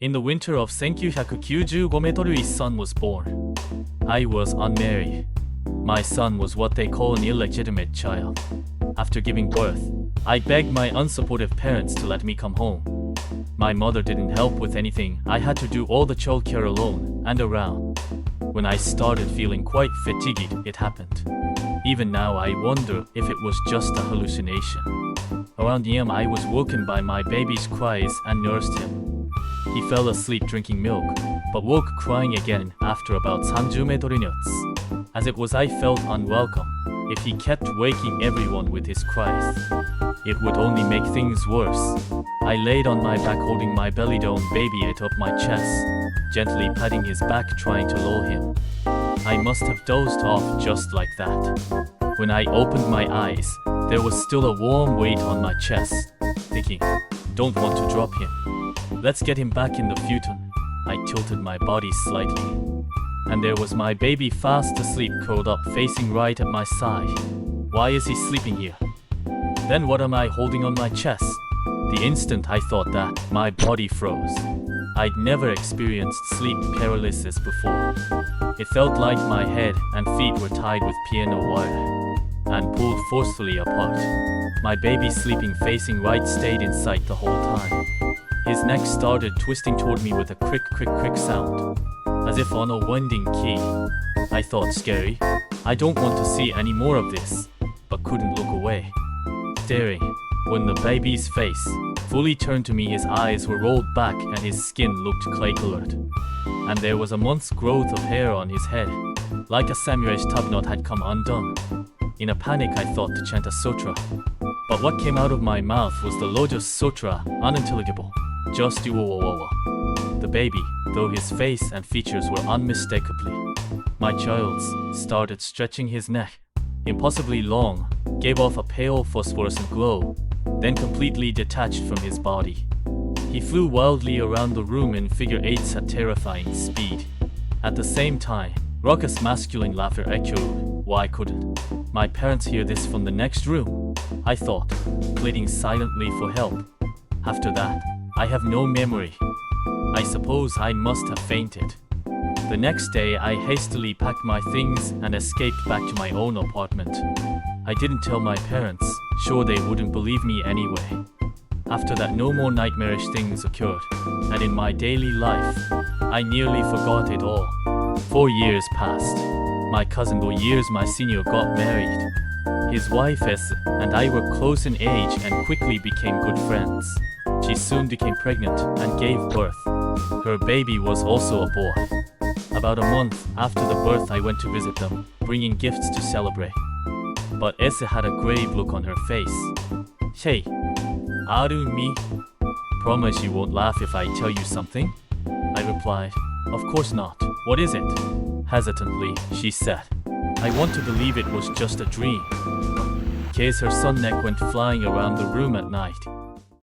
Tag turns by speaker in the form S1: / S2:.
S1: In the winter of 1995, a son was born. I was unmarried. My son was what they call an illegitimate child. After giving birth, I begged my unsupportive parents to let me come home. My mother didn't help with anything. I had to do all the childcare alone and around. When I started feeling quite fatigued, it happened. Even now I wonder if it was just a hallucination. Around AM I was woken by my baby's cries and nursed him. He fell asleep drinking milk, but woke crying again after about 30 minutes. As it was, I felt unwelcome. If he kept waking everyone with his cries, it would only make things worse. I laid on my back holding my belly down baby atop my chest, gently patting his back trying to lull him. I must have dozed off just like that. When I opened my eyes, there was still a warm weight on my chest, thinking, don't want to drop him. Let's get him back in the futon. I tilted my body slightly, and there was my baby fast asleep curled up facing right at my side. Why is he sleeping here? Then what am I holding on my chest? The instant I thought that, my body froze. I'd never experienced sleep paralysis before. It felt like my head and feet were tied with piano wire and pulled forcefully apart. My baby sleeping facing right stayed in sight the whole time. His neck started twisting toward me with a crick crick crick sound, as if on a winding key. I thought, scary. I don't want to see any more of this, but couldn't look away. Staring, when the baby's face fully turned to me, his eyes were rolled back and his skin looked clay-colored. And there was a month's growth of hair on his head, like a samurai's top knot had come undone. In a panic I thought to chant a sutra, but what came out of my mouth was the Lotus Sutra, unintelligible. Just uwawawa. The baby, though his face and features were unmistakably my child's, started stretching his neck, impossibly long, gave off a pale phosphorescent glow, then completely detached from his body. He flew wildly around the room in figure eights at terrifying speed. At the same time, raucous masculine laughter echoed. Why couldn't my parents hear this from the next room? I thought, pleading silently for help. After that, I have no memory. I suppose I must have fainted. The next day, I hastily packed my things and escaped back to my own apartment. I didn't tell my parents, sure they wouldn't believe me anyway. After that, no more nightmarish things occurred, and in my daily life, I nearly forgot it all. 4 years passed. My cousin, though years my senior, got married. His wife S and I were close in age and quickly became good friends. She soon became pregnant and gave birth. Her baby was also a boy. About a month after the birth, I went to visit them, bringing gifts to celebrate. But S had a grave look on her face. Hey, aru me? Promise you won't laugh if I tell you something? I replied, of course not. What is it? Hesitantly, she said. I want to believe it was just a dream. Case her son neck went flying around the room at night.